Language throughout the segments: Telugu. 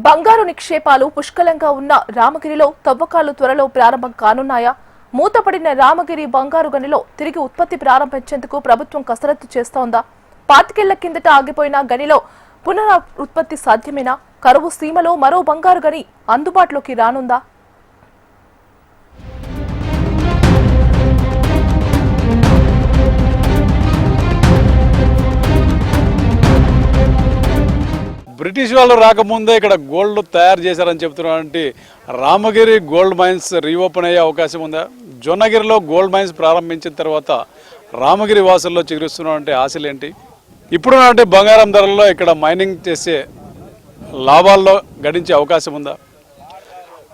బంగారు నిక్షేపాలు పుష్కలంగా ఉన్న రామగిరిలో తవ్వకాలు త్వరలో ప్రారంభం కానున్నాయా? మూతపడిన రామగిరి బంగారు గనిలో తిరిగి ఉత్పత్తి ప్రారంభించేందుకు ప్రభుత్వం కసరత్తు చేస్తోందా? 25 ఏళ్ల కిందట ఆగిపోయిన గనిలో పునరుత్పత్తి సాధ్యమేనా? కరువు సీమలో మరో బంగారు గని అందుబాటులోకి రానుందా? బ్రిటిష్ వాళ్ళు రాకముందే ఇక్కడ గోల్డ్ తయారు చేశారని చెప్తున్నటువంటి రామగిరి గోల్డ్ మైన్స్ రీఓపెన్ అయ్యే అవకాశం ఉందా? జొన్నగిరిలో గోల్డ్ మైన్స్ ప్రారంభించిన తర్వాత రామగిరి వాసుల్లో చిగురిస్తున్నటువంటి ఆశలు ఏంటి? ఇప్పుడున్నటువంటి బంగారం ధరల్లో ఇక్కడ మైనింగ్ చేసే లాభాల్లో గడించే అవకాశం ఉందా?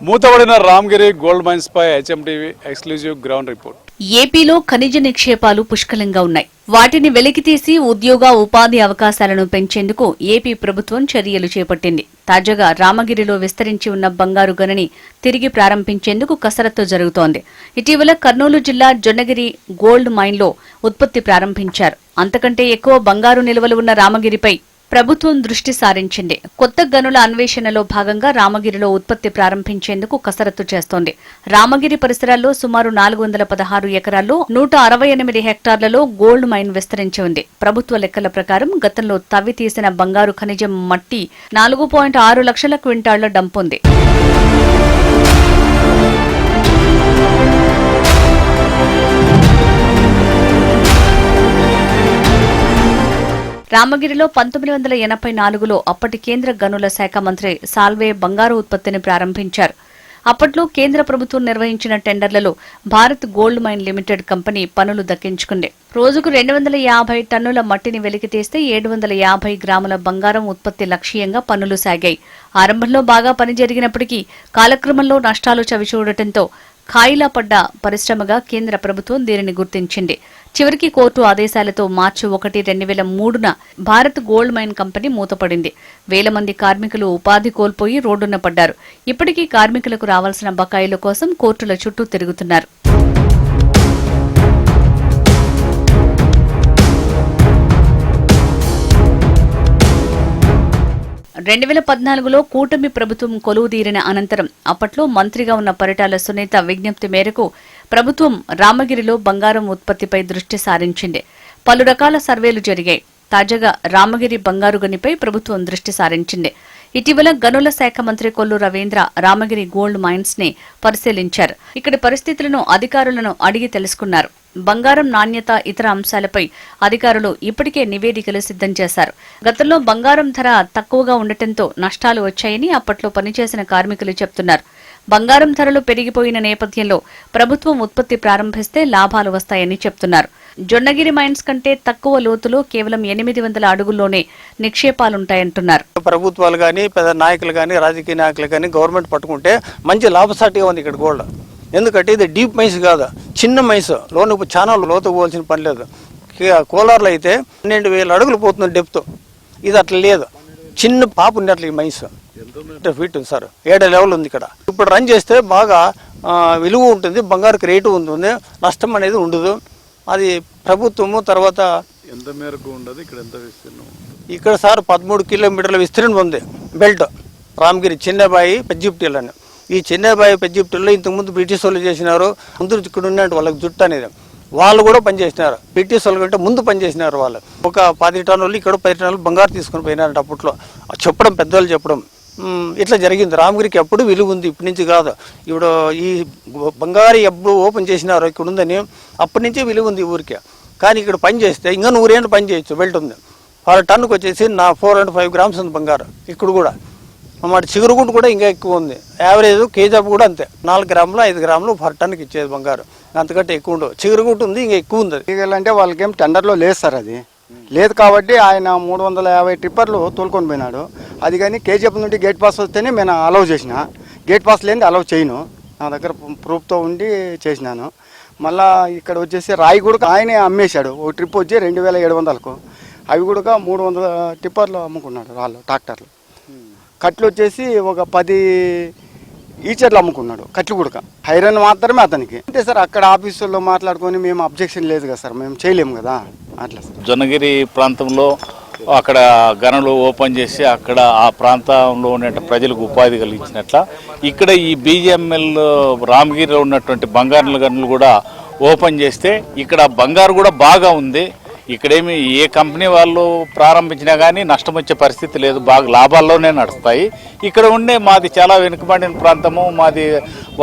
మూతబడిన రామగిరి గోల్డ్ మైన్స్ పై హెచ్ఎంటీవీ ఎక్స్క్లూజివ్ గ్రౌండ్ రిపోర్ట్. ఏపీలో ఖనిజ నిక్షేపాలు పుష్కలంగా ఉన్నాయి. వాటిని వెలికితీసి ఉద్యోగ ఉపాధి అవకాశాలను పెంచేందుకు ఏపీ ప్రభుత్వం చర్యలు చేపట్టింది. తాజాగా రామగిరిలో విస్తరించి ఉన్న బంగారు గనిని తిరిగి ప్రారంభించేందుకు కసరత్తు జరుగుతోంది. ఇటీవల కర్నూలు జిల్లా జొన్నగిరి గోల్డ్ మైన్లో ఉత్పత్తి ప్రారంభించారు. అంతకంటే ఎక్కువ బంగారు నిల్వలు ఉన్న రామగిరిపై ప్రభుత్వం దృష్టి సారించింది. కొత్త గనుల అన్వేషణలో భాగంగా రామగిరిలో ఉత్పత్తి ప్రారంభించేందుకు కసరత్తు చేస్తోంది. రామగిరి పరిసరాల్లో సుమారు 416 ఎకరాల్లో 168 హెక్టార్లలో గోల్డ్ మైన్ విస్తరించి ఉంది. ప్రభుత్వ లెక్కల ప్రకారం గతంలో తవ్వి తీసిన బంగారు ఖనిజం మట్టి 4.6 లక్షల క్వింటాళ్ల డంపుంది. రామగిరిలో 1984లో అప్పటి కేంద్ర గనుల శాఖ మంత్రి సాల్వే బంగారు ఉత్పత్తిని ప్రారంభించారు. అప్పట్లో కేంద్ర ప్రభుత్వం నిర్వహించిన టెండర్లలో Bharat gold mine limited company పనులు దక్కించుకుంది. రోజుకు 250 టన్నుల మట్టిని వెలికితీస్తే 750 గ్రాముల బంగారం ఉత్పత్తి లక్ష్యంగా పనులు సాగాయి. ఆరంభంలో బాగా పని జరిగినప్పటికీ కాలక్రమంలో నష్టాలు చవిచూడటంతో ఖాయిలా పడ్డ పరిశ్రమగా కేంద్ర ప్రభుత్వం దీనిని గుర్తించింది. చివరికి కోర్టు ఆదేశాలతో మార్చి 1, 2003న భారత్ గోల్డ్ మైన్ కంపెనీ మూతపడింది. వేల మంది కార్మికులు ఉపాధి కోల్పోయి రోడ్డున పడ్డారు. ఇప్పటికీ కార్మికులకు రావాల్సిన బకాయిల కోసం కోర్టుల చుట్టూ తిరుగుతున్నారు. 2014లో కూటమి ప్రభుత్వం కొలువుదీరిన అనంతరం అప్పట్లో మంత్రిగా ఉన్న పరిటాల సునీత విజ్ఞప్తి మేరకు ప్రభుత్వం రామగిరిలో బంగారం ఉత్పత్తిపై దృష్టి సారించింది. పలు రకాల సర్వేలు జరిగాయి. తాజాగా రామగిరి బంగారు గనిపై ప్రభుత్వం దృష్టి సారించింది. ఇటీవల గనుల శాఖ మంత్రి కొల్లు రవీంద్ర రామగిరి గోల్డ్ మైన్స్ ని పరిశీలించారు. ఇక్కడి పరిస్థితులను అధికారులను అడిగి తెలుసుకున్నారు. బంగారం నాణ్యత, ఇతర అంశాలపై అధికారులు ఇప్పటికే నివేదికలు సిద్ధం చేశారు. గతంలో బంగారం ధర తక్కువగా ఉండటంతో నష్టాలు వచ్చాయని అప్పట్లో పనిచేసిన కార్మికులు చెప్తున్నారు. బంగారం ధరలు పెరిగిపోయిన నేపథ్యంలో ప్రభుత్వం ఉత్పత్తి ప్రారంభిస్తే లాభాలు వస్తాయని చెప్తున్నారు. జొన్నగిరి మైన్స్ కంటే తక్కువ లోతులో కేవలం 800 అడుగుల్లోనే నిక్షేపాలుంటాయంటున్నారు. ప్రభుత్వాలు కానీ, పెద్ద నాయకులు కానీ, రాజకీయ నాయకులు కానీ గవర్నమెంట్ పట్టుకుంటే మంచి లాభసాటిగా ఉంది ఇక్కడ గోల్డ్. ఎందుకంటే ఇది డీప్ మైన్స్ కాదు, చిన్న మైన్స్. లోను చాలా లోతు పోవాల్సిన పని లేదు. కోలార్లో అయితే 12,000 అడుగులు పోతుంది డెప్త్. ఇది అట్లా లేదు, చిన్న పాపు ఉంది అట్లా ఈ మైన్స్. ఫీట్ ఉంది సార్, 7 లెవెల్ ఉంది ఇక్కడ. ఇప్పుడు రన్ చేస్తే బాగా విలువ ఉంటుంది, బంగారుకి రేటు ఉంటుంది, నష్టం అనేది ఉండదు. అది ప్రభుత్వము తర్వాత ఎంత మేరకు ఉండదు. ఇక్కడ ఎంత విస్తీర్ణం? ఇక్కడ సార్ 13 కిలోమీటర్ల విస్తీర్ణం ఉంది బెల్ట్. రామగిరి, చెన్నైబాయి, పెజ్జిప్టీలు అని. ఈ చెన్నైబాయి, పెజ్జిప్టీల్లో ఇంతకుముందు బ్రిటిష్ వాళ్ళు చేసినారు. ముందు ఇక్కడ ఉన్నట్టు వాళ్ళకి జుట్టు అనేది వాళ్ళు కూడా పనిచేసినారు. బ్రిటిష్ వాళ్ళ కంటే ముందు పనిచేసినారు వాళ్ళు. ఒక 10 టన్నులు ఇక్కడ 10 టన్నులు బంగారు తీసుకుని పోయినారంట అప్పట్లో. చెప్పడం పెద్దవాళ్ళు చెప్పడం ఇట్లా జరిగింది. రామగిరికి ఎప్పుడు విలువ ఉంది, ఇప్పటి నుంచి కాదు. ఇప్పుడు ఈ బంగారు ఎప్పుడు ఓపెన్ చేసినారు ఇక్కడ ఉందని అప్పటి నుంచే విలువ ఉంది ఊరికే. కానీ ఇక్కడ పని చేస్తే ఇంకా 100 ఏళ్ళు పని చేయొచ్చు. బెల్ట్ ఉంది. 1 టన్నుకు వచ్చేసి 405 గ్రామ్స్ ఉంది బంగారు. ఇక్కడ కూడా మాట చిగురుగుంటు కూడా ఇంకా ఎక్కువ ఉంది. యావరేజ్ కేజాబ్ కూడా అంతే, 4 గ్రాములు 5 గ్రాములు 1 టన్నుకి ఇచ్చేది బంగారు. అంతకంటే ఎక్కువ ఉండవు. చిగురుగుంటు ఉంది, ఇంకా ఎక్కువ ఉంది. అంటే వాళ్ళకేం టెండర్లో లేదు సార్, అది లేదు కాబట్టి ఆయన 350 టిప్పర్లు తోలుకొని పోయినాడు. అది కానీ కేజీఎఫ్ నుండి గేట్ పాస్ వస్తేనే నేను అలౌ చేసిన. గేట్ పాస్ లేని అలౌ చేయను. నా దగ్గర ప్రూఫ్తో ఉండి చేసినాను. మళ్ళీ ఇక్కడ వచ్చేసి రాయి కూడా ఆయనే అమ్మేశాడు. ఒక ట్రిప్ వచ్చి 2,700కు. అవి కూడా 300 టిప్పర్లు అమ్ముకున్నాడు రాళ్ళు, ట్రాక్టర్లు. కట్లు వచ్చేసి ఒక 10 ఈచర్లు అమ్ముకున్నాడు. కట్లు కూడా ఐరన్ మాత్రమే అతనికి. అంతే సార్, అక్కడ ఆఫీసుల్లో మాట్లాడుకొని మేము అబ్జెక్షన్ లేదు కదా సార్, మేము చేయలేము కదా అట్లా సార్. జొన్నగిరి ప్రాంతంలో అక్కడ గనులు ఓపెన్ చేసి అక్కడ ఆ ప్రాంతంలో ఉన్న ప్రజలకు ఉపాధి కలిగించినట్ల ఇక్కడ ఈ బీజీఎంఎల్ రామగిరిలో ఉన్నటువంటి బంగారు గనులు కూడా ఓపెన్ చేస్తే ఇక్కడ బంగారు కూడా బాగా ఉంది. ఇక్కడేమి ఏ కంపెనీ వాళ్ళు ప్రారంభించినా కానీ నష్టం వచ్చే పరిస్థితి లేదు, బాగా లాభాల్లోనే నడుస్తాయి. ఇక్కడ ఉండే మాది చాలా వెనుకబడిన ప్రాంతము, మాది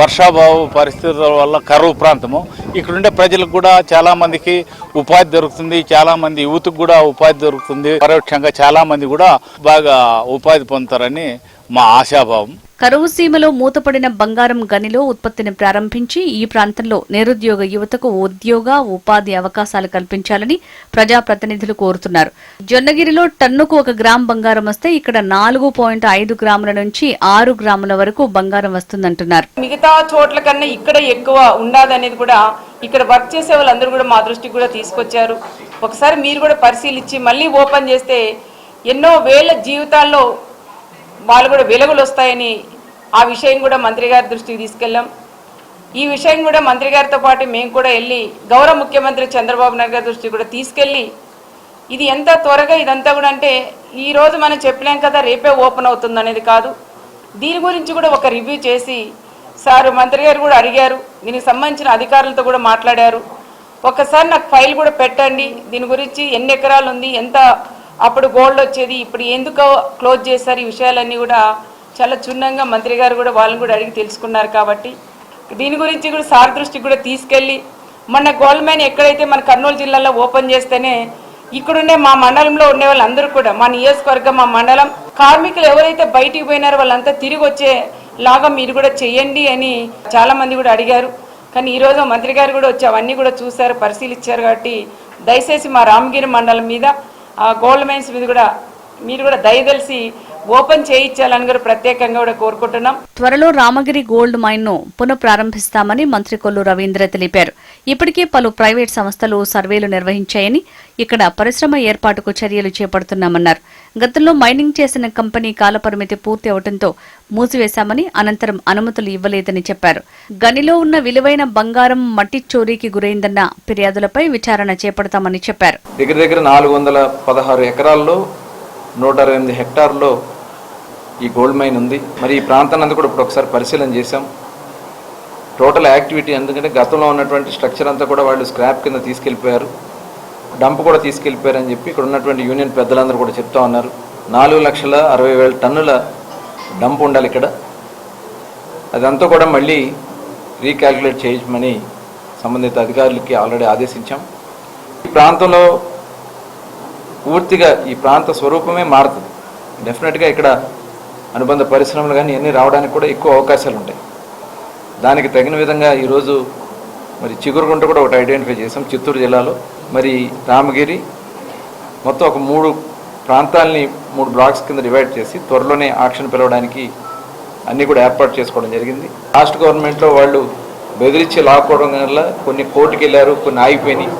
వర్షాభావ పరిస్థితుల వల్ల కరువు ప్రాంతము. ఇక్కడ ఉండే ప్రజలకు కూడా చాలా మందికి ఉపాధి దొరుకుతుంది, చాలా మంది యువతకు కూడా ఉపాధి దొరుకుతుంది. పరోక్షంగా చాలా మంది కూడా బాగా ఉపాధి పొందుతారని మా ఆశాభావం. కరువు సీమలో మూతపడిన బంగారం గనిలో ఉత్పత్తిని ప్రారంభించి ఈ ప్రాంతంలో నిరుద్యోగ యువతకు ఉద్యోగ ఉపాధి అవకాశాలు కల్పించాలని ప్రజాప్రతినిధులు కోరుతున్నారు. జొన్నగిరిలో టన్నుకు 1 గ్రామ్ బంగారం వస్తే ఇక్కడ 4.5 గ్రాముల నుంచి 6 గ్రాముల వరకు బంగారం వస్తుందంటున్నారు. మిగతా చోట్ల కన్నా ఇక్కడ ఎక్కువ ఉండదనేది కూడా ఇక్కడ వర్క్ చేసే వాళ్ళందరూ కూడా మా దృష్టికి కూడా తీసుకొచ్చారు. ఒకసారి మీరు కూడా పరిశీలించి మళ్ళీ ఓపెన్ చేస్తే ఎన్నో వేల జీవితాల్లో వాళ్ళు కూడా వెలుగులు వస్తాయని ఆ విషయం కూడా మంత్రి గారి దృష్టికి తీసుకెళ్ళాం. ఈ విషయం కూడా మంత్రి గారితో పాటు మేము కూడా వెళ్ళి గౌరవ ముఖ్యమంత్రి చంద్రబాబు నాయుడు గారి దృష్టికి కూడా తీసుకెళ్ళి ఇది ఎంత త్వరగా ఇదంతా కూడా అంటే ఈరోజు మనం చెప్పలేం కదా రేపే ఓపెన్ అవుతుంది అనేది కాదు. దీని గురించి కూడా ఒక రివ్యూ చేసి సార్ మంత్రి గారు కూడా అడిగారు, దీనికి సంబంధించిన అధికారులతో కూడా మాట్లాడారు. ఒకసారి నాకు ఫైల్ కూడా పెట్టండి, దీని గురించి ఎన్ని ఎకరాలు ఉంది, ఎంత అప్పుడు గోల్డ్ వచ్చేది, ఇప్పుడు ఎందుకు క్లోజ్ చేశారు, ఈ విషయాలన్నీ కూడా చాలా క్షుణ్ణంగా మంత్రి గారు కూడా వాళ్ళని కూడా అడిగి తెలుసుకున్నారు. కాబట్టి దీని గురించి కూడా సార్ దృష్టికి కూడా తీసుకెళ్ళి మొన్న గోల్డ్ మైన్ ఎక్కడైతే మన కర్నూలు జిల్లాలో ఓపెన్ చేస్తేనే ఇక్కడుండే మా మండలంలో ఉండే వాళ్ళందరూ కూడా మా నియోజకవర్గం మా మండలం కార్మికులు ఎవరైతే బయటికి పోయినారో వాళ్ళంతా తిరిగి వచ్చే లాగా మీరు కూడా చెయ్యండి అని చాలా మంది కూడా అడిగారు. కానీ ఈరోజు మంత్రి గారు కూడా వచ్చి అవన్నీ కూడా చూశారు, పరిశీలించారు. కాబట్టి దయచేసి మా రామగిరి మండలం మీద ఆ గోల్డ్ మైన్స్ మీద కూడా మీరు కూడా దయదలిసి ఓపెన్ చేయించాలని కూడా ప్రత్యేకంగా కూడా కోరుకుంటున్నాం. త్వరలో రామగిరి గోల్డ్ మైన్ ను పునఃప్రారంభిస్తామని మంత్రి కొల్లు రవీంద్ర తెలిపారు. ఇప్పటికే పలు ప్రైవేట్ సంస్థలు సర్వేలు నిర్వహించాయని ఇక్కడ పరిశ్రమ ఏర్పాటుకు చర్యలు చేపడుతున్నామన్నారు. గతంలో మైనింగ్ చేసిన కంపెనీ కాలపరిమితి పూర్తి అవడంతో మూసివేశామని, అనంతరం అనుమతులు ఇవ్వలేదని చెప్పారు. గనిలో ఉన్న విలువైన బంగారం మట్టి చోరీకి గురైందన్న ఫిర్యాదులపై విచారణ చేపడతామని చెప్పారు. దగ్గర 416 ఎకరాల్లో 168 హెక్టార్లో ఈ గోల్డ్ మైన్ ఉంది. మరి ఈ ప్రాంతాన్ని కూడా ఇప్పుడు ఒకసారి పరిశీలన చేశాం. టోటల్ యాక్టివిటీ ఎందుకంటే గతంలో ఉన్నటువంటి స్ట్రక్చర్ అంతా కూడా వాళ్ళు స్క్రాప్ కింద తీసుకెళ్ళిపోయారు, డంప్ కూడా తీసుకెళ్ళిపోయారు అని చెప్పి ఇక్కడ ఉన్నటువంటి యూనియన్ పెద్దలందరూ కూడా చెప్తా ఉన్నారు. 4,60,000 టన్నుల డంప్ ఉండాలి ఇక్కడ. అదంతా కూడా మళ్ళీ రీక్యాల్కులేట్ చేయమని సంబంధిత అధికారులకి ఆల్రెడీ ఆదేశించాం. ఈ ప్రాంతంలో పూర్తిగా ఈ ప్రాంత స్వరూపమే మారుతుంది. డెఫినెట్గా ఇక్కడ అనుబంధ పరిశ్రమలు కానీ ఇవన్నీ రావడానికి కూడా ఎక్కువ అవకాశాలు ఉంటాయి. దానికి తగిన విధంగా ఈరోజు మరి చిగురుగుంట కూడా ఒకటి ఐడెంటిఫై చేసాం చిత్తూరు జిల్లాలో. మరి రామగిరి మొత్తం ఒక 3 ప్రాంతాలని 3 బ్లాక్స్ కింద డివైడ్ చేసి త్వరలోనే ఆక్షన్ పిలవడానికి అన్నీ కూడా ఏర్పాటు చేసుకోవడం జరిగింది. లాస్ట్ గవర్నమెంట్లో వాళ్ళు బెదిరించి లాక్కోవడం వల్ల కొన్ని కోర్టుకి వెళ్ళారు, కొన్ని ఆగిపోయినాయి.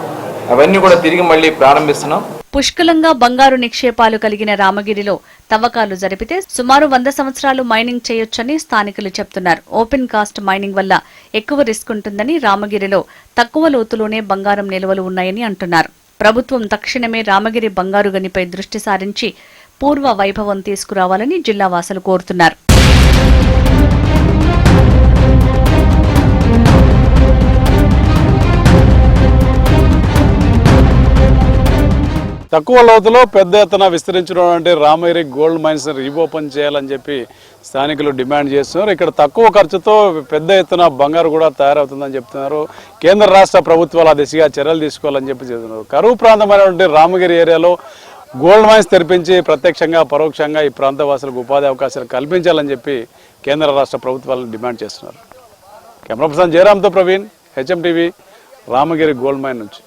అవన్నీ కూడా తిరిగి మళ్ళీ ప్రారంభిస్తున్నాం. పుష్కలంగా బంగారు నిక్షేపాలు కలిగిన రామగిరిలో తవ్వకాలు జరిపితే సుమారు 100 సంవత్సరాలు మైనింగ్ చేయొచ్చని స్థానికులు చెప్తున్నారు. ఓపెన్ కాస్ట్ మైనింగ్ వల్ల ఎక్కువ రిస్క్ ఉంటుందని, రామగిరిలో తక్కువ లోతులోనే బంగారం నిల్వలు ఉన్నాయని అంటున్నారు. ప్రభుత్వం తక్షణమే రామగిరి బంగారు గనిపై దృష్టి సారించి పూర్వ వైభవం తీసుకురావాలని జిల్లా వాసులు కోరుతున్నారు. తక్కువ లోతులో పెద్ద ఎత్తున విస్తరించినటువంటి రామగిరి గోల్డ్ మైన్స్ రీఓపెన్ చేయాలని చెప్పి స్థానికులు డిమాండ్ చేస్తున్నారు. ఇక్కడ తక్కువ ఖర్చుతో పెద్ద ఎత్తున బంగారు కూడా తయారవుతుందని చెప్తున్నారు. కేంద్ర రాష్ట్ర ప్రభుత్వాలు ఆ దిశగా చర్యలు తీసుకోవాలని చెప్పి చెబుతున్నారు. కరువు ప్రాంతమైనటువంటి రామగిరి ఏరియాలో గోల్డ్ మైన్స్ తెరిపించి ప్రత్యక్షంగా పరోక్షంగా ఈ ప్రాంత వాసులకు ఉపాధి అవకాశాలు కల్పించాలని చెప్పి కేంద్ర రాష్ట్ర ప్రభుత్వాలను డిమాండ్ చేస్తున్నారు. కెమెరా పర్సన్ జయరామ్తో Praveen, HM TV, Ramagiri gold mine నుంచి.